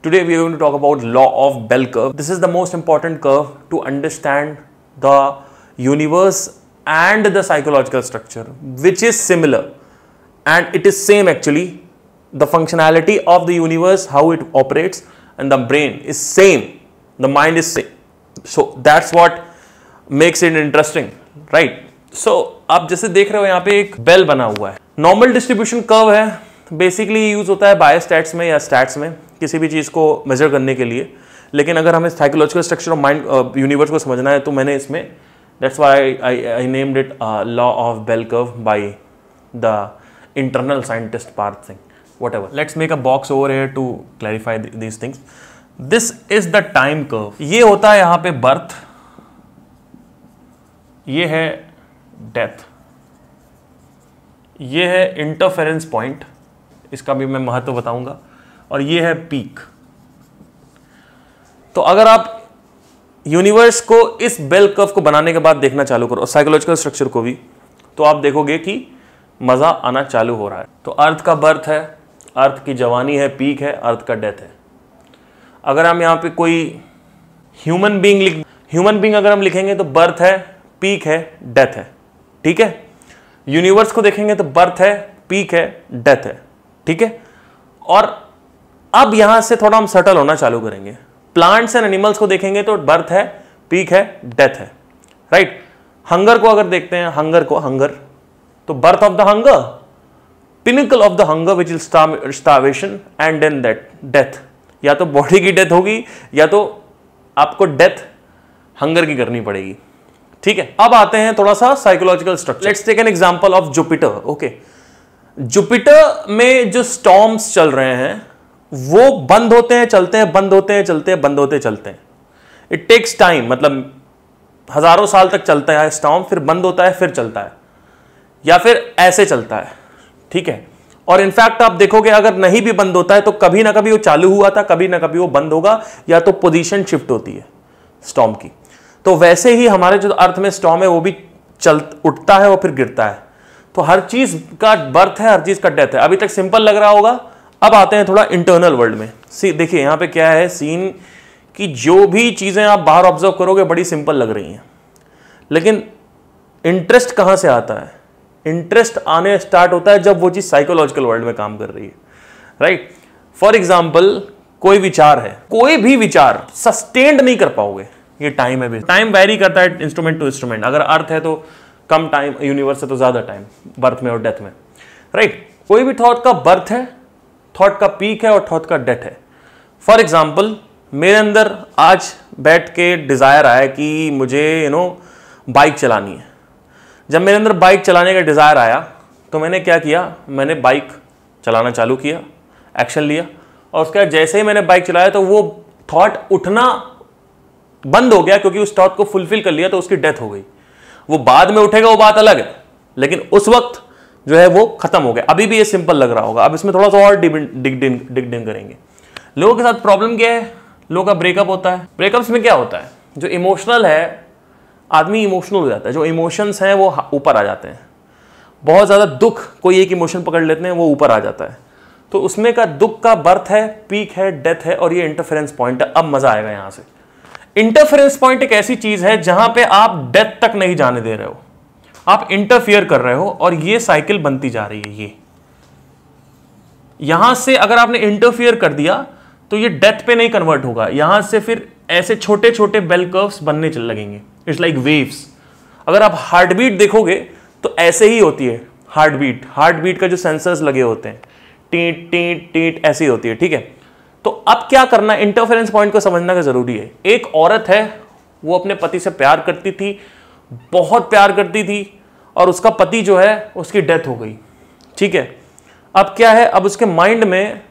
Today we are going to talk about law of bell curve. This is the most important curve to understand the universe and the psychological structure, which is similar and it is same actually. The functionality of the universe, how it operates, and the brain is same, the mind is same. So that's what makes it interesting, right? So आप जैसे देख रहे हो यहाँ पे एक bell बना हुआ है, नॉर्मल डिस्ट्रीब्यूशन कर्व है, बेसिकली यूज होता है बायोस्टैट्स में या स्टैट्स में किसी भी चीज़ को मेजर करने के लिए। लेकिन अगर हमें psychological structure of mind universe को समझना है तो मैंने इसमें that's why I named it law of bell curve by the internal scientist Parth Singh. Whatever. Let's make a box over here to clarify these things. This is the time curve. ये होता है यहाँ पे बर्थ, ये है डेथ, ये है interference point, इसका भी मैं महत्व बताऊंगा, और ये है पीक। तो अगर आप यूनिवर्स को इस बेल कर्व को बनाने के बाद देखना चालू करो और साइकोलॉजिकल स्ट्रक्चर को भी, तो आप देखोगे कि मजा आना चालू हो रहा है। तो अर्थ का बर्थ है, अर्थ की जवानी है, पीक है, अर्थ का डेथ है। अगर हम यहाँ पे कोई ह्यूमन बीइंग अगर हम लिखेंगे तो बर्थ है, पीक है, डेथ है, ठीक है। यूनिवर्स को देखेंगे तो बर्थ है, पीक है, डेथ है, ठीक है। और अब यहां से थोड़ा हम सटल होना चालू करेंगे। प्लांट्स एंड एनिमल्स को देखेंगे तो बर्थ है, पीक है, डेथ है, राइट। हंगर को अगर देखते हैं, हंगर तो birth of the hunger, pinnacle of the hunger which is starvation and then that death. या तो बॉडी की डेथ होगी या तो आपको डेथ हंगर की करनी पड़ेगी, ठीक है। अब आते हैं थोड़ा सा psychological structure. Let's take an example of Jupiter. Okay, Jupiter में जो स्टॉर्म्स चल रहे हैं वो बंद होते हैं, चलते हैं, बंद होते हैं, चलते हैं, बंद होते चलते हैं। इट टेक्स टाइम, मतलब हजारों साल तक चलता है स्टॉर्म, फिर बंद होता है, फिर चलता है, या फिर ऐसे चलता है, ठीक है। और इनफैक्ट आप देखोगे अगर नहीं भी बंद होता है तो कभी ना कभी वो चालू हुआ था, कभी ना कभी वो बंद होगा, या तो पोजीशन शिफ्ट होती है स्टॉर्म की। तो वैसे ही हमारे जो अर्थ में स्टॉर्म है वो भी उठता है और फिर गिरता है। तो हर चीज का बर्थ है, हर चीज का डेथ है। अभी तक सिंपल लग रहा होगा। अब आते हैं थोड़ा इंटरनल वर्ल्ड में। देखिए यहाँ पे क्या है सीन, कि जो भी चीजें आप बाहर ऑब्जर्व करोगे बड़ी सिंपल लग रही हैं, लेकिन इंटरेस्ट कहां से आता है? इंटरेस्ट आने स्टार्ट होता है जब वो चीज साइकोलॉजिकल वर्ल्ड में काम कर रही है, राइट। फॉर एग्जाम्पल, कोई विचार है, कोई भी विचार सस्टेन्ड नहीं कर पाओगे, ये टाइम है। टाइम वेरी करता है इंस्ट्रूमेंट टू इंस्ट्रूमेंट। अगर अर्थ है तो कम टाइम, यूनिवर्स है तो ज्यादा टाइम, बर्थ में और डेथ में, राइट। कोई भी थॉट का बर्थ है, थॉट का पीक है और थॉट का डेथ है। फॉर एग्जाम्पल, मेरे अंदर आज बैठ के डिजायर आया कि मुझे बाइक चलानी है। जब मेरे अंदर बाइक चलाने का डिजायर आया तो मैंने क्या किया, मैंने बाइक चलाना चालू किया, एक्शन लिया, और उसके बाद जैसे ही मैंने बाइक चलाया तो वो थॉट उठना बंद हो गया, क्योंकि उस थॉट को फुलफिल कर लिया तो उसकी डेथ हो गई। वो बाद में उठेगा वो बात अलग है, लेकिन उस वक्त जो है वो खत्म हो गया। अभी भी ये सिंपल लग रहा होगा, अब इसमें थोड़ा सा और डिग करेंगे। लोगों के साथ प्रॉब्लम क्या है, लोगों का ब्रेकअप होता है। ब्रेकअप्स में क्या होता है, जो इमोशनल है आदमी इमोशनल हो जाता है, जो इमोशंस हैं वो ऊपर आ जाते हैं। बहुत ज़्यादा दुख, कोई एक इमोशन पकड़ लेते हैं वो ऊपर आ जाता है। तो उसमें का दुख का बर्थ है, पीक है, डेथ है, और ये इंटरफेरेंस पॉइंट है। अब मजा आएगा यहां से। इंटरफेरेंस पॉइंट एक ऐसी चीज है जहां पे आप डेथ तक नहीं जाने दे रहे हो, आप इंटरफियर कर रहे हो, और ये साइकिल बनती जा रही है। ये यहां से अगर आपने इंटरफियर कर दिया तो ये डेथ पे नहीं कन्वर्ट होगा, यहां से फिर ऐसे छोटे छोटे बेल कर्व्स बनने चल लगेंगे। It's like waves. अगर आप हार्ट बीट देखोगे तो ऐसे ही होती है हार्ट बीट का जो सेंसर्स लगे होते हैं, टीट टीट टीट ऐसी होती है, ठीक है। तो अब क्या करना, इंटरफेरेंस पॉइंट को समझना का जरूरी है। एक औरत है, वो अपने पति से प्यार करती थी, बहुत प्यार करती थी, और उसका पति जो है उसकी डेथ हो गई, ठीक है। अब क्या है, अब उसके माइंड में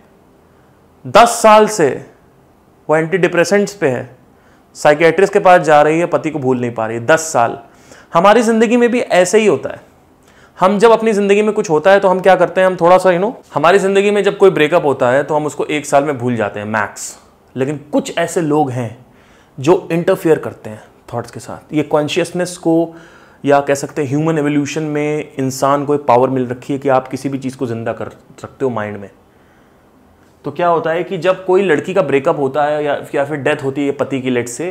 10 साल से वो एंटी डिप्रेसेंट्स पे है, साइकियाट्रिस्ट के पास जा रही है, पति को भूल नहीं पा रही है 10 साल। हमारी जिंदगी में भी ऐसे ही होता है। हम जब अपनी जिंदगी में कुछ होता है तो हम क्या करते हैं, हम थोड़ा सा हमारी जिंदगी में जब कोई ब्रेकअप होता है तो हम उसको 1 साल में भूल जाते हैं मैक्स। लेकिन कुछ ऐसे लोग हैं जो इंटरफियर करते हैं थॉट्स के साथ। ये कॉन्शियसनेस को, या कह सकते हैं ह्यूमन एवोल्यूशन में इंसान को एक पावर मिल रखी है कि आप किसी भी चीज़ को जिंदा कर सकते हो माइंड में। तो क्या होता है कि जब कोई लड़की का ब्रेकअप होता है या फिर डेथ होती है पति की लेट से,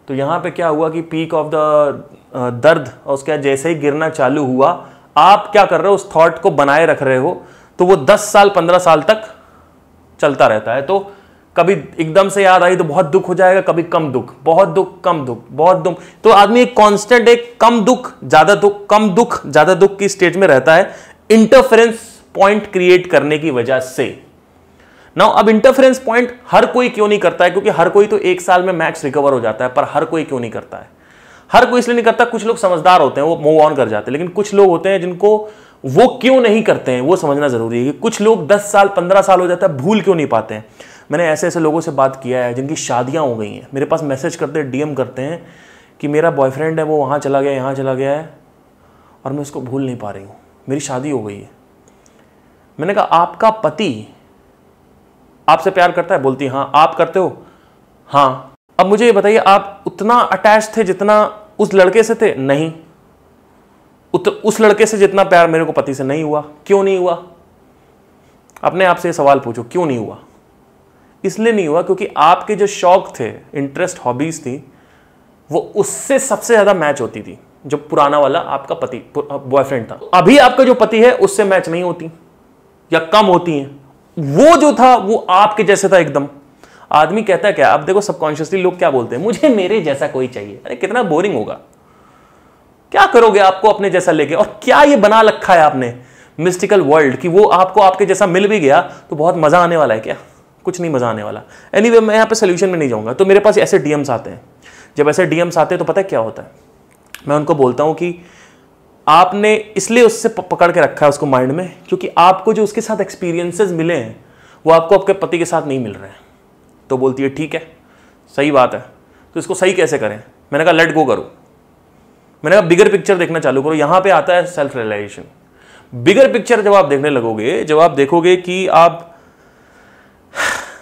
तो यहाँ पे क्या हुआ कि पीक ऑफ द दर्द और उसके बाद जैसे ही गिरना चालू हुआ, आप क्या कर रहे हो, उस थॉट को बनाए रख रहे हो, तो वो 10 साल 15 साल तक चलता रहता है। तो कभी एकदम से याद आई तो बहुत दुख हो जाएगा, कभी कम दुख, बहुत दुख, कम दुख, बहुत दुख। तो आदमी एक कांस्टेंट एक कम दुख ज्यादा दुख, कम दुख ज्यादा दुख की स्टेज में रहता है, इंटरफेरेंस पॉइंट क्रिएट करने की वजह से। नाउ अब इंटरफेरेंस पॉइंट हर कोई क्यों नहीं करता है, क्योंकि हर कोई तो 1 साल में मैक्स रिकवर हो जाता है, पर हर कोई क्यों नहीं करता है? हर कोई इसलिए नहीं करता, कुछ लोग समझदार होते हैं, वो मूव ऑन कर जाते हैं, लेकिन कुछ लोग होते हैं जिनको वो क्यों नहीं करते हैं वो समझना जरूरी है। कि कुछ लोग 10 साल 15 साल हो जाता है, भूल क्यों नहीं पाते हैं। मैंने ऐसे ऐसे लोगों से बात किया है जिनकी शादियां हो गई हैं, मेरे पास मैसेज करते हैं, डीएम करते हैं कि मेरा बॉयफ्रेंड है, वो वहाँ चला गया, यहाँ चला गया है और मैं उसको भूल नहीं पा रही हूँ, मेरी शादी हो गई है। मैंने कहा आपका पति आपसे प्यार करता है? बोलती हाँ। आप करते हो? हाँ। अब मुझे ये बताइए, आप उतना अटैच थे जितना उस लड़के से थे? नहीं। उस लड़के से जितना प्यार मेरे को पति से नहीं हुआ। क्यों नहीं हुआ? अपने आप से सवाल पूछो, क्यों नहीं हुआ? इसलिए नहीं हुआ क्योंकि आपके जो शौक थे, इंटरेस्ट, हॉबीज थी, वो उससे सबसे ज्यादा मैच होती थी जो पुराना वाला आपका पति बॉयफ्रेंड था। अभी आपका जो पति है उससे मैच नहीं होती या कम होती हैं। वो जो था वो आपके जैसे था एकदम। आदमी कहता है क्या, आप देखो सबकॉन्शियसली लोग क्या बोलते हैं, मुझे मेरे जैसा कोई चाहिए। अरे कितना बोरिंग होगा, क्या करोगे आपको अपने जैसा लेके? और क्या ये बना रखा है आपने मिस्टिकल वर्ल्ड कि वो आपको आपके जैसा मिल भी गया तो बहुत मजा आने वाला है? क्या, कुछ नहीं मजा आने वाला। एनीवे, मैं यहाँ पे सोल्यूशन में नहीं जाऊंगा। तो मेरे पास ऐसे डीएम्स आते हैं। जब ऐसे डीएम्स आते हैं तो पता है क्या होता है, मैं उनको बोलता हूं कि आपने इसलिए उससे पकड़ के रखा है उसको माइंड में क्योंकि आपको जो उसके साथ एक्सपीरियंसेस मिले हैं वो आपको आपके पति के साथ नहीं मिल रहे हैं। तो बोलती है ठीक है, सही बात है, तो इसको सही कैसे करें? मैंने कहा लेट गो करो। मैंने कहा बिगर पिक्चर देखना चालू करो। यहां पे आता है सेल्फ रियलाइजेशन। बिगर पिक्चर जब आप देखने लगोगे, जब आप देखोगे कि आप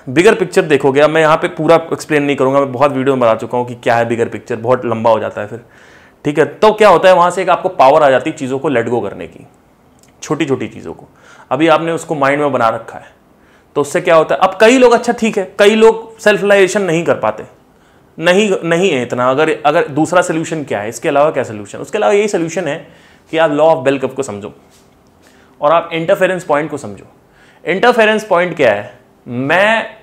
बिगर पिक्चर देखोगे, अब मैं यहाँ पे पूरा एक्सप्लेन नहीं करूंगा, मैं बहुत वीडियो में बता चुका हूँ कि क्या है बिगर पिक्चर, बहुत लंबा हो जाता है फिर, ठीक है। तो क्या होता है, वहां से एक आपको पावर आ जाती है चीज़ों को लेट गो करने की, छोटी छोटी चीज़ों को। अभी आपने उसको माइंड में बना रखा है, तो उससे क्या होता है, अब कई लोग, अच्छा ठीक है, कई लोग सेल्फ रियलाइजेशन नहीं कर पाते, नहीं है इतना। अगर दूसरा सोल्यूशन क्या है, इसके अलावा क्या सोल्यूशन? उसके अलावा यही सोल्यूशन है कि आप लॉ ऑफ बेल कर्व को समझो और आप इंटरफेरेंस पॉइंट को समझो। इंटरफेरेंस पॉइंट क्या है? मैं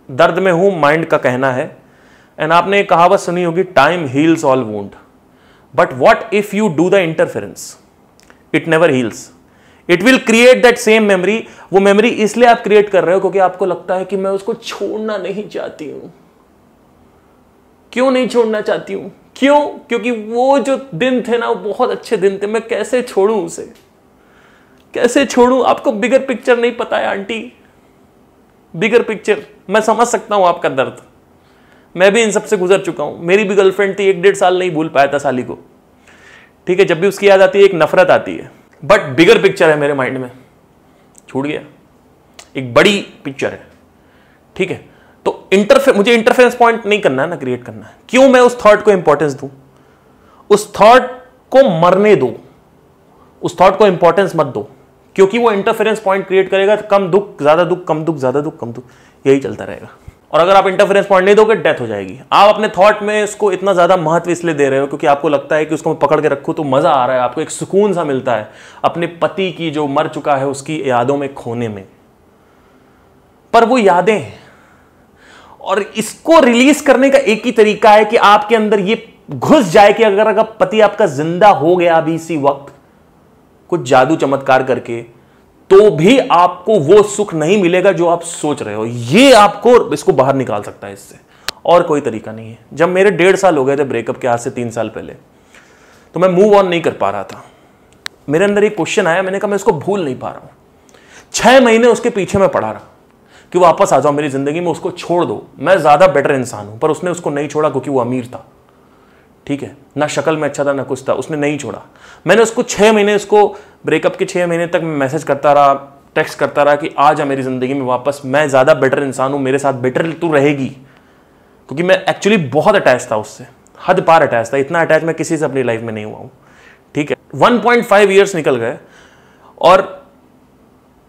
दर्द में हूं, माइंड का कहना है, एंड आपने एक कहावत सुनी होगी, time heals all wound, but what if you do the interference? It never heels, it will create that same memory. वो मेमोरी इसलिए आप क्रिएट कर रहे हो क्योंकि आपको लगता है कि मैं उसको छोड़ना नहीं चाहती हूं। क्यों नहीं छोड़ना चाहती हूं? क्यों? क्योंकि वो जो दिन थे ना, वो बहुत अच्छे दिन थे, मैं कैसे छोड़ूं उसे, कैसे छोड़ूं? आपको बिगर पिक्चर नहीं पता है आंटी, बिगर पिक्चर। मैं समझ सकता हूं आपका दर्द, मैं भी इन सबसे गुजर चुका हूं। मेरी भी गर्लफ्रेंड थी, 1-1.5 साल नहीं भूल पाया था साली को, ठीक है। जब भी उसकी याद आती है एक नफरत आती है, बट बिगर पिक्चर है मेरे माइंड में, छूट गया, एक बड़ी पिक्चर है, ठीक है। तो मुझे इंटरफेरेंस पॉइंट नहीं करना है ना, क्रिएट करना है। क्यों मैं उस थॉट को इंपॉर्टेंस दूं? उस थॉट को मरने दो, उस थॉट को इंपॉर्टेंस मत दो, क्योंकि वो इंटरफेरेंस पॉइंट क्रिएट करेगा तो कम दुख ज्यादा दुख, कम दुख ज्यादा दुख, कम दुख, यही चलता रहेगा। और अगर आप इंटरफेरेंस पॉइंट नहीं दोगे, डेथ हो जाएगी। आप अपने थॉट में इसको इतना ज्यादा महत्व इसलिए दे रहे हो क्योंकि आपको लगता है कि उसको मैं पकड़ के रखूं तो मजा आ रहा है, आपको एक सुकून सा मिलता है अपने पति की जो मर चुका है उसकी यादों में खोने में। पर वो यादें हैं, और इसको रिलीज करने का एक ही तरीका है कि आपके अंदर ये घुस जाए कि अगर पति आपका जिंदा हो गया अभी इसी वक्त कुछ जादू चमत्कार करके, तो भी आपको वो सुख नहीं मिलेगा जो आप सोच रहे हो। ये आपको इसको बाहर निकाल सकता है इससे, और कोई तरीका नहीं है। जब मेरे 1.5 साल हो गए थे ब्रेकअप के, आज से 3 साल पहले, तो मैं मूव ऑन नहीं कर पा रहा था। मेरे अंदर एक क्वेश्चन आया, मैंने कहा मैं इसको भूल नहीं पा रहा हूं। 6 महीने उसके पीछे मैं पड़ा रहा कि वापस आ जाओ मेरी जिंदगी में, उसको छोड़ दो, मैं ज्यादा बेटर इंसान हूं। पर उसने उसको नहीं छोड़ा क्योंकि वो अमीर था, ठीक है, ना शक्ल में अच्छा था ना कुछ था, उसने नहीं छोड़ा। मैंने उसको 6 महीने, उसको ब्रेकअप के 6 महीने तक मैसेज करता रहा, टेक्स्ट करता रहा कि आ जा मेरी जिंदगी में वापस, मैं ज्यादा बेटर इंसान हूं, मेरे साथ बेटर तू रहेगी। क्योंकि मैं एक्चुअली बहुत अटैच था उससे, हद पार अटैच था। इतना अटैच मैं किसी से अपनी लाइफ में नहीं हुआ हूं, ठीक है। 1.5 ईयर्स निकल गए और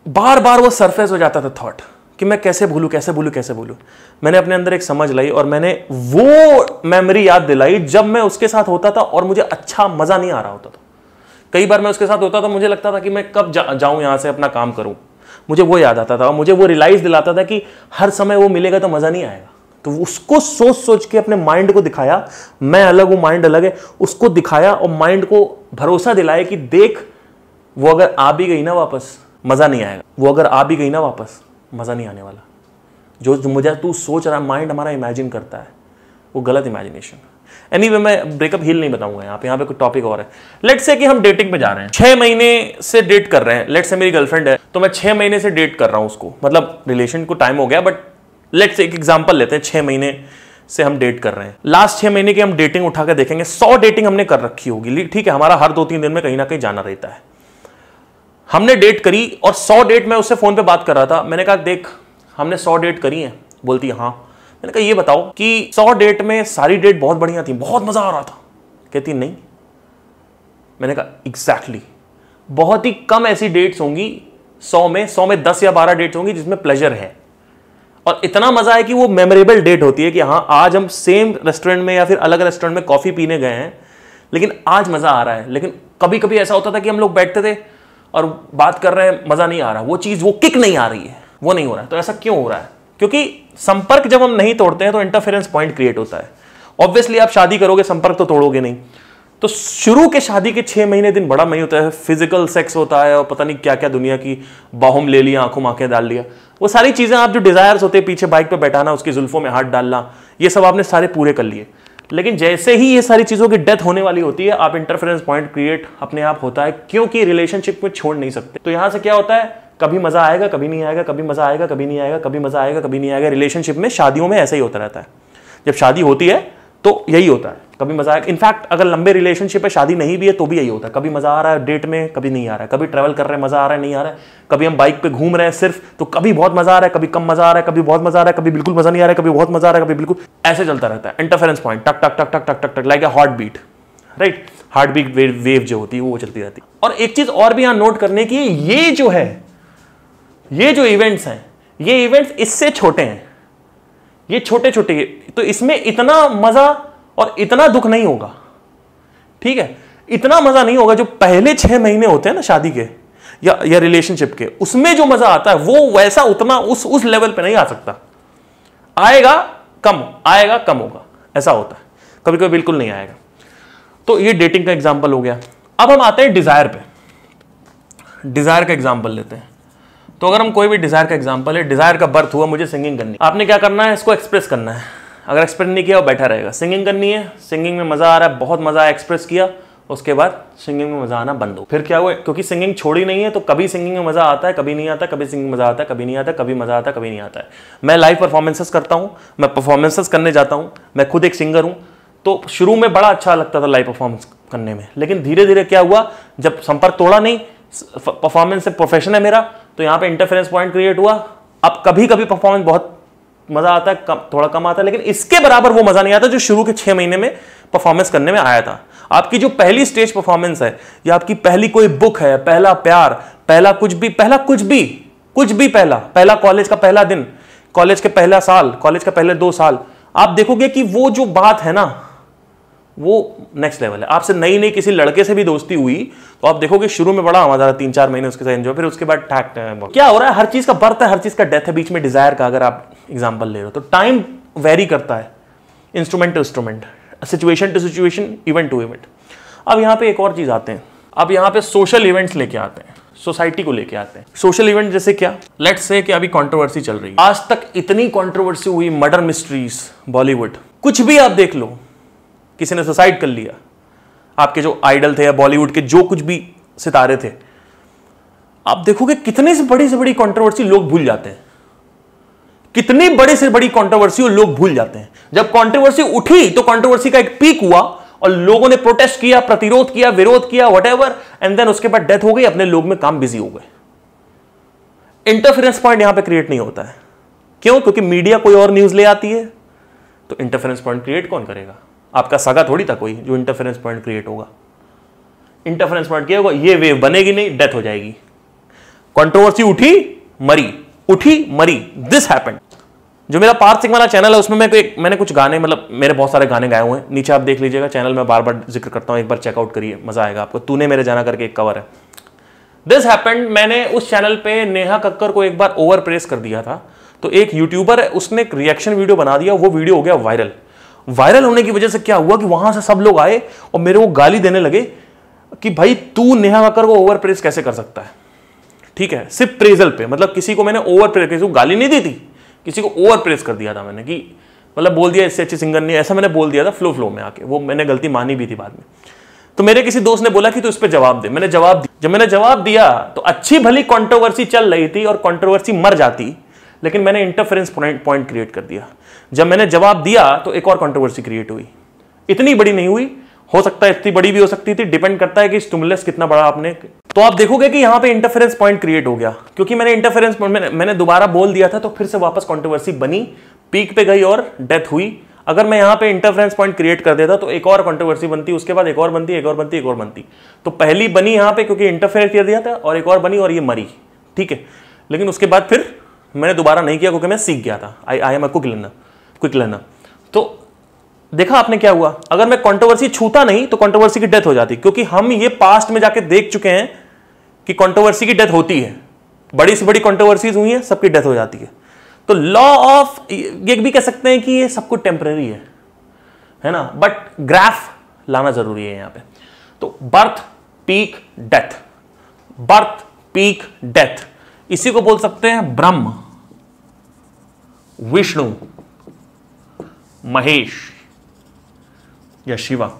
बार बार वो सरफेस हो जाता था थॉट कि मैं कैसे भूलूं कैसे भूलूं कैसे भूलूं। मैंने अपने अंदर एक समझ लाई और मैंने वो मेमोरी याद दिलाई जब मैं उसके साथ होता था और मुझे अच्छा मजा नहीं आ रहा होता था। कई बार मैं उसके साथ होता था, मुझे लगता था कि मैं कब जाऊं यहां से अपना काम करूं, मुझे वो याद आता था और मुझे वो रियलाइज दिलाता था कि हर समय वो मिलेगा तो मजा नहीं आएगा। तो उसको सोच सोच के अपने माइंड को दिखाया, मैं अलग हूं माइंड अलग है, उसको दिखाया और माइंड को भरोसा दिलाया कि देख वो अगर आ भी गई ना वापस मजा नहीं आएगा, वो अगर आ भी गई ना वापस मजा नहीं आने वाला। जो मुझे तू सोच रहा है, माइंड हमारा इमेजिन करता है, वो गलत इमेजिनेशन। एनीवे मैं ब्रेकअप हील नहीं बताऊंगा यहाँ पे कोई टॉपिक और है। लेट्स से कि हम डेटिंग पे जा रहे हैं, 6 महीने से डेट कर रहे हैं। लेट्स से मेरी गर्लफ्रेंड है तो मैं 6 महीने से डेट कर रहा हूँ उसको, मतलब रिलेशन को टाइम हो गया, बट लेट्स से एक एग्जांपल लेते हैं, 6 महीने से हम डेट कर रहे हैं। लास्ट 6 महीने की हम डेटिंग उठा के देखेंगे, 100 डेटिंग हमने कर रखी होगी, ठीक है, हमारा हर 2-3 दिन में कहीं ना कहीं जाना रहता है। हमने डेट करी और 100 डेट मैं उससे फोन पे बात कर रहा था। मैंने कहा देख हमने 100 डेट करी है, बोलती हाँ। मैंने कहा ये बताओ कि 100 डेट में सारी डेट बहुत बढ़िया थी, बहुत मजा आ रहा था, कहती नहीं। मैंने कहा एग्जैक्टली, बहुत ही कम ऐसी डेट्स होंगी 100 में 10 या 12 डेट्स होंगी जिसमें प्लेजर है और इतना मजा है कि वो मेमोरेबल डेट होती है कि हाँ आज हम सेम रेस्टोरेंट में या फिर अलग रेस्टोरेंट में कॉफी पीने गए हैं, लेकिन आज मजा आ रहा है। लेकिन कभी कभी ऐसा होता था कि हम लोग बैठते थे और बात कर रहे हैं, मजा नहीं आ रहा, वो चीज वो किक नहीं आ रही है, वो नहीं हो रहा है। तो ऐसा क्यों हो रहा है? क्योंकि संपर्क जब हम नहीं तोड़ते हैं तो इंटरफेरेंस पॉइंट क्रिएट होता है। ऑब्वियसली आप शादी करोगे, संपर्क तो तोड़ोगे नहीं। तो शुरू के शादी के 6 महीने दिन बड़ा मही होता है, फिजिकल सेक्स होता है और पता नहीं क्या क्या दुनिया की बाहों में ले लिया, आंखों में आंखें डाल लिया, वो सारी चीजें आप जो डिजायर्स होते हैं, पीछे बाइक पे बैठाना, उसकी जुल्फों में हाथ डालना, ये सब आपने सारे पूरे कर लिए। लेकिन जैसे ही ये सारी चीजों की डेथ होने वाली होती है, आप इंटरफेरेंस पॉइंट क्रिएट अपने आप होता है, क्योंकि रिलेशनशिप में छोड़ नहीं सकते। तो यहां से क्या होता है, कभी मजा आएगा कभी नहीं आएगा, कभी मजा आएगा कभी नहीं आएगा, कभी मजा आएगा कभी नहीं आएगा। रिलेशनशिप में, शादियों में ऐसा ही होता रहता है। जब शादी होती है तो यही होता है, कभी मजा आएगा। इनफैक्ट अगर लंबे रिलेशनशिप है, शादी नहीं भी है तो भी यही होता है, कभी मजा आ रहा है डेट में, कभी नहीं आ रहा है, कभी ट्रैवल कर रहे हैं मजा आ रहा है नहीं आ रहा है, कभी हम बाइक पे घूम रहे हैं सिर्फ तो कभी बहुत मजा आ रहा है, कभी कम मजा आ रहा है, कभी बहुत मजा आ रहा है, कभी बिल्कुल मजा नहीं आ रहा है, कभी बहुत मजा आ रहा है, कभी बिल्कुल, ऐसे चलता रहता है। इंटरफेरेंस पॉइंट टक टक टक टक टक टक टक, like a heart beat, right? Heart beat wave जो होती है वो चलती रहती है। और एक चीज और भी यहां नोट करने की, ये जो है, ये जो इवेंट्स हैं, ये इवेंट्स इससे छोटे हैं, ये छोटे छोटे, तो इसमें इतना मजा और इतना दुख नहीं होगा, ठीक है? इतना मजा नहीं होगा। जो पहले 6 महीने होते हैं ना शादी के या रिलेशनशिप के, उसमें जो मजा आता है वो वैसा उतना उस लेवल पे नहीं आ सकता। आएगा कम होगा, ऐसा होता है, कभी कभी बिल्कुल नहीं आएगा। तो ये डेटिंग का एग्जाम्पल हो गया। अब हम आते हैं डिजायर पे। डिजायर का एग्जाम्पल लेते हैं। तो अगर हम कोई भी डिजायर का एग्जाम्पल है, डिजायर का बर्थ हुआ, मुझे सिंगिंग करनी, आपने क्या करना है, इसको एक्सप्रेस करना है। अगर एक्सप्रेस नहीं किया वो बैठा रहेगा। सिंगिंग करनी है, सिंगिंग में मजा आ रहा है, बहुत मजा आया, एक्सप्रेस किया, उसके बाद सिंगिंग में मजा आना बंद हो। फिर क्या हुआ, क्योंकि सिंगिंग छोड़ी नहीं है तो कभी सिंगिंग में मजा आता है, कभी नहीं आता, कभी सिंगिंग में मजा आता है, कभी नहीं आता, कभी मजा आता है, कभी नहीं आता है। मैं लाइव परफॉर्मेंसेस करता हूँ, मैं परफॉर्मेंसेस करने जाता हूँ, मैं खुद एक सिंगर हूँ। तो शुरू में बड़ा अच्छा लगता था लाइव परफॉर्मेंस करने में, लेकिन धीरे धीरे क्या हुआ, जब संपर्क तोड़ा नहीं, परफॉर्मेंस से प्रोफेशन है मेरा, तो यहाँ पे इंटरफेरेंस पॉइंट क्रिएट हुआ। अब कभी कभी परफॉर्मेंस बहुत मजा आता है, थोड़ा कम आता है, लेकिन इसके बराबर वो मजा नहीं आता जो शुरू के 6 महीने में परफॉर्मेंस करने में आया था। आपकी जो पहली स्टेज परफॉर्मेंस है, या आपकी पहली कोई बुक है, पहला प्यार, पहला कुछ भी, पहला कॉलेज का पहला दिन, कॉलेज के पहला साल, कॉलेज के पहले 2 साल, आप देखोगे कि वो जो बात है ना, वो नेक्स्ट लेवल है। आपसे नई किसी लड़के से भी दोस्ती हुई तो आप देखोगे शुरू में बड़ा मजा, 3-4 महीने उसके साथ एंजॉय, फिर उसके बाद टैक क्या हो रहा है, हर चीज का बर्थ है, हर चीज का डेथ है, बीच में डिजायर का अगर आप एग्जांपल ले रहे हो तो टाइम वेरी करता है, instrument to instrument, situation to situation, event to event. अब यहाँ पे एक और चीज आते हैं, अब यहाँ पे सोशल इवेंट्स लेके आते हैं, सोसाइटी को लेके आते हैं। सोशल इवेंट जैसे क्या, लेट्स से कि अभी कंट्रोवर्सी चल रही है, आज तक इतनी कंट्रोवर्सी हुई, मर्डर मिस्ट्रीज, बॉलीवुड, कुछ भी आप देख लो, किसी ने सुसाइड कर लिया, आपके जो आइडल थे या बॉलीवुड के जो कुछ भी सितारे थे, आप देखोगे कितने से बड़ी कंट्रोवर्सी लोग भूल जाते हैं, कितनी बड़ी से बड़ी कंट्रोवर्सी लोग भूल जाते हैं। जब कंट्रोवर्सी उठी तो कंट्रोवर्सी का एक पीक हुआ और लोगों ने प्रोटेस्ट किया, प्रतिरोध किया, विरोध किया, व्हाटएवर, एंड देन उसके बाद डेथ हो गई, अपने लोग में काम बिजी हो गए। इंटरफेरेंस पॉइंट यहां पे क्रिएट नहीं होता है। क्यों? क्योंकि मीडिया कोई और न्यूज ले आती है, तो इंटरफेरेंस पॉइंट क्रिएट कौन करेगा? आपका सगा थोड़ी था कोई जो इंटरफेरेंस पॉइंट क्रिएट होगा। इंटरफेरेंस पॉइंट क्या होगा, ये वेव बनेगी नहीं, डेथ हो जाएगी। कंट्रोवर्सी उठी, मरी, उठी मरी, दिस हैपेंड। जो मेरा पार्थ सिंह वाला चैनल है उसमें मैंने कुछ गाने, मतलब मेरे बहुत सारे गाने गाए हुए हैं, नीचे आप देख लीजिएगा, चैनल में बार बार जिक्र करता हूं, एक बार चेकआउट करिए, मजा आएगा आपको। तूने मेरे जाना करके एक कवर है, दिस हैपेंड। मैंने उस चैनल पे नेहा कक्कर को एक बार ओवर प्रेस कर दिया था, तो एक यूट्यूबर है उसने एक रिएक्शन वीडियो बना दिया, वो वीडियो हो गया वायरल। वायरल होने की वजह से क्या हुआ कि वहां से सब लोग आए और मेरे को गाली देने लगे कि भाई तू नेहा कक्कर को ओवर प्रेस कैसे कर सकता है, ठीक है, सिर्फ प्रेजल पे, मतलब किसी को मैंने ओवर प्रेस, किसी को गाली नहीं दी थी, किसी को ओवर प्रेस कर दिया था मैंने, कि मतलब बोल दिया इससे अच्छी सिंगर नहीं, ऐसा मैंने बोल दिया था फ्लो में आके, वो मैंने गलती मानी भी थी बाद में। तो मेरे किसी दोस्त ने बोला कि तू इस पे जवाब दे, मैंने जवाब दिया। जब मैंने जवाब दिया तो अच्छी भली कंट्रोवर्सी चल रही थी और कंट्रोवर्सी मर जाती, लेकिन मैंने इंटरफेरेंस पॉइंट क्रिएट कर दिया। जब मैंने जवाब दिया तो एक और कंट्रोवर्सी क्रिएट हुई, इतनी बड़ी नहीं हुई, हो सकता है इतनी बड़ी भी हो सकती थी, डिपेंड करता है कि स्टिमुलस कितना बड़ा आपने। तो आप देखोगे कि यहां पे इंटरफेरेंस पॉइंट क्रिएट हो गया, क्योंकि मैंने इंटरफेरेंस पॉइंट मैंने दोबारा बोल दिया था, तो फिर से वापस कंट्रोवर्सी बनी, पीक पे गई और डेथ हुई। अगर मैं यहां पे इंटरफेरेंस पॉइंट क्रिएट कर देता तो एक और कंट्रोवर्सी बनती, उसके बाद एक और बनती, एक और बनती, एक और बनती। तो पहली बनी यहां पे क्योंकि इंटरफेयर कर दिया था, और एक और बनी और ये मरी, ठीक है। लेकिन उसके बाद फिर मैंने दोबारा नहीं किया क्योंकि मैं सीख गया था, I am a quick learner. तो देखा आपने क्या हुआ, अगर मैं कंट्रोवर्सी छूता नहीं तो कंट्रोवर्सी की डेथ हो जाती, क्योंकि हम ये पास्ट में जाके देख चुके हैं कि कंट्रोवर्सी की डेथ होती है, बड़ी से बड़ी कंट्रोवर्सीज हुई है, सबकी डेथ हो जाती है। तो लॉ ऑफ, ये भी कह सकते हैं कि ये सब कुछ टेम्पररी है ना, बट ग्राफ लाना जरूरी है यहां पे। तो birth peak death, birth peak death, इसी को बोल सकते हैं ब्रह्म विष्णु महेश या शिवा।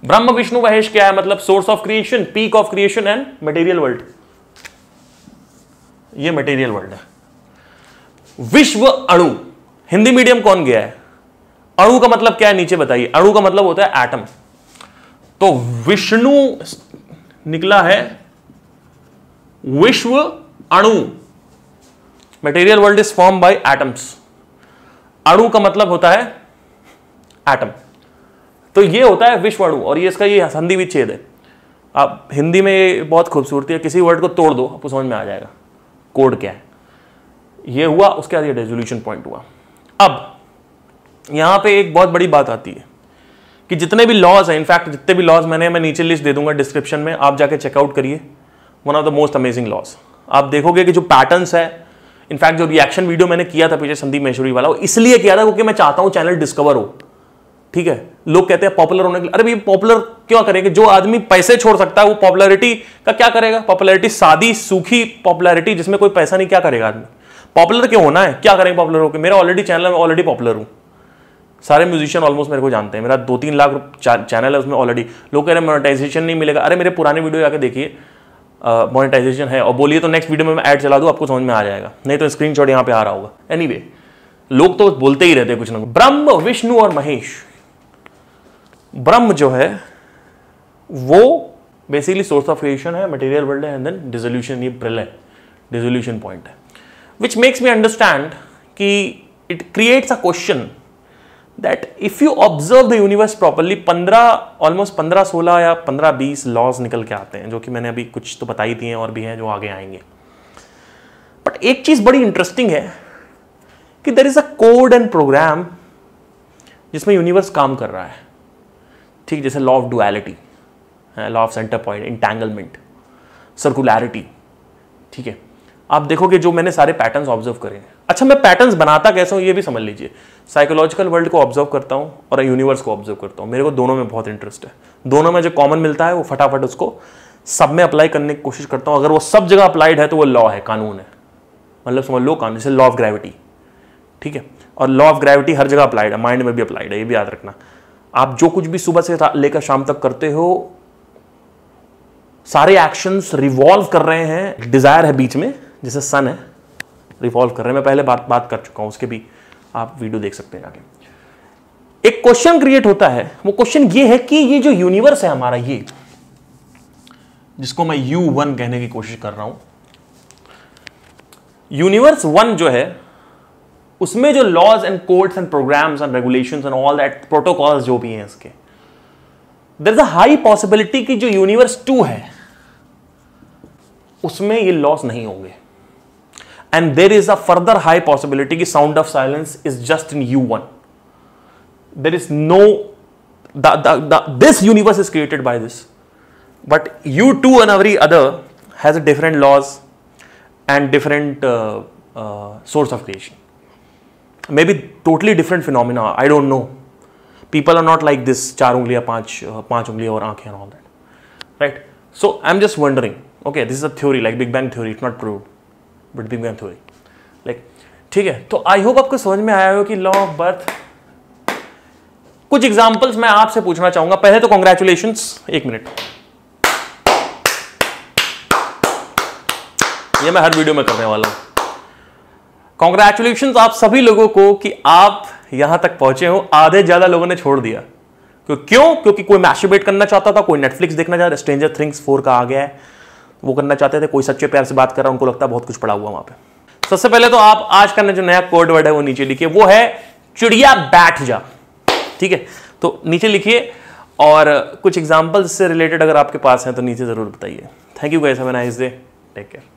ब्रह्म विष्णु महेश क्या है, मतलब source of creation, peak of creation and material world, ये मटेरियल वर्ल्ड है। विश्व अणु, हिंदी मीडियम कौन गया है, अणु का मतलब क्या है नीचे बताइए, अणु का मतलब होता है एटम। तो विष्णु निकला है विश्व अणु, material world is form by atoms, अणु का मतलब होता है एटम। तो ये होता है विश्व अणु, और ये इसका ये संधि विच्छेद है। आप हिंदी में ये बहुत खूबसूरती है, किसी वर्ड को तोड़ दो आपको समझ में आ जाएगा कोड क्या है। ये हुआ, उसके बाद ये रेजोल्यूशन पॉइंट हुआ। अब यहां पे एक बहुत बड़ी बात आती है कि जितने भी लॉज हैं, इनफैक्ट जितने भी लॉज मैं नीचे लिस्ट दे दूंगा डिस्क्रिप्शन में, आप जाके चेकआउट करिए। One of the most amazing laws, आप देखोगे कि जो पैटर्न्स है, इनफैक्ट जो रिएक्शन वीडियो मैंने किया था पीछे संदीप महेश्वरी वाला, वो इसलिए किया था क्योंकि मैं चाहता हूं चैनल डिस्कवर हो, ठीक है। लोग कहते हैं पॉपुलर होने के लिए, अरे भाई पॉपुलर क्यों करेंगे, जो आदमी पैसे छोड़ सकता है वो पॉपुलैरिटी का क्या करेगा, पॉपुलैरिटी सादी सूखी पॉपुलैरिटी जिसमें कोई पैसा नहीं, क्या करेगा आदमी, पॉपुलर क्यों होना है, क्या करेंगे पॉपुलर होकर। मेरा ऑलरेडी चैनल में ऑलरेडी पॉपुलर हूं, सारे म्यूजिशियन ऑलमोस्ट मेरे को जानते हैं, मेरा 2-3 लाख चैनल है, उसमें ऑलरेडी लोग कह रहे हैं मोनेटाइजेशन नहीं मिलेगा। अरे मेरे पुराने वीडियो जाके देखिए, मोनेटाइजेशन है, और बोलिए तो नेक्स्ट वीडियो में मैं ऐड चला दूं, आपको समझ में आ जाएगा, नहीं तो स्क्रीनशॉट यहां पे आ रहा होगा। एनीवे, लोग तो बोलते ही रहते हैं कुछ ना कुछ। ब्रह्म विष्णु और महेश, ब्रह्म जो है वो बेसिकली सोर्स ऑफ क्रिएशन है, मटेरियल वर्ल्ड है, एंड देन डिसोल्यूशन, ये प्रलय डिसोल्यूशन पॉइंट है, विच मेक्स मी अंडरस्टैंड कि it creates a question that if you observe the universe properly, 15-16 या 15-20 लॉज निकल के आते हैं, जो कि मैंने अभी कुछ तो बताई थी और भी हैं जो आगे आएंगे। बट एक चीज बड़ी इंटरेस्टिंग है कि there is a code and program जिसमें यूनिवर्स काम कर रहा है, ठीक, जैसे law of duality, law of centre point, entanglement, circularity, ठीक है। आप देखोगे जो मैंने सारे पैटर्न्स ऑब्जर्व करे हैं। अच्छा, मैं पैटर्न्स बनाता कैसे हूं ये भी समझ लीजिए। साइकोलॉजिकल वर्ल्ड को ऑब्जर्व करता हूं और यूनिवर्स को ऑब्जर्व करता हूं, मेरे को दोनों में बहुत इंटरेस्ट है। दोनों में जो कॉमन मिलता है वो फटाफट उसको सब में अप्लाई करने की कोशिश करता हूं। अगर वो सब जगह अप्लाइड है तो वो लॉ है, कानून है, मतलब समझ लो कानून, जैसे लॉ ऑफ ग्रेविटी, ठीक है। और लॉ ऑफ ग्रेविटी हर जगह अप्लाइड है, माइंड में भी अप्लाइड है, ये भी याद रखना। आप जो कुछ भी सुबह से लेकर शाम तक करते हो, सारे एक्शंस रिवॉल्व कर रहे हैं, डिजायर है बीच में, जैसे सन है, रिवॉल्व कर रहे हैं। मैं पहले बात कर चुका हूं, उसके भी आप वीडियो देख सकते हैं जाके। एक क्वेश्चन क्रिएट होता है, वो क्वेश्चन ये है कि ये जो यूनिवर्स है हमारा, ये जिसको मैं U1 कहने की कोशिश कर रहा हूं, यूनिवर्स 1 जो है, उसमें जो laws and codes and programs and regulations and all that protocols जो भी हैं इसके, there is a high possibility कि जो यूनिवर्स 2 है उसमें ये लॉस नहीं होंगे। and there is a further high possibility कि sound of silence is just in U1. There is no this universe is created by this, but U2 and every other has a different laws and different source of creation, maybe totally different phenomena. I don't know. People are not like this, 4 उंगलियां 5 उंगलियां और आंखें and all that, right? So I'm just wondering, okay, this is a theory like Big Bang theory, it's not proved, but Big Bang theory, like, ठीक है. तो I hope आपको समझ में आया हो कि लॉ ऑफ बर्थ. कुछ एग्जांपल्स मैं आपसे पूछना चाहूंगा. पहले तो कॉन्ग्रेचुलेशंस. 1 मिनट, ये मैं हर वीडियो में करने वाला हूं. कॉन्ग्रेचुलेशंस आप सभी लोगों को कि आप यहां तक पहुंचे हो. आधे ज्यादा लोगों ने छोड़ दिया. क्यों? क्योंकि कोई मैस्टरबेट करना चाहता था, कोई नेटफ्लिक्स देखना चाहता, स्ट्रेंजर थिंग्स 4 का आ गया है, वो करना चाहते थे, कोई सच्चे प्यार से बात कर रहा, उनको लगता है बहुत कुछ पड़ा हुआ वहां पे. सबसे पहले तो आप आज का जो नया कोड वर्ड है वो नीचे लिखिए, वो है चिड़िया बैठ जा. ठीक है, तो नीचे लिखिए और कुछ एग्जांपल्स से रिलेटेड अगर आपके पास हैं तो नीचे जरूर बताइए. Thank you guys, have a nice day, take care.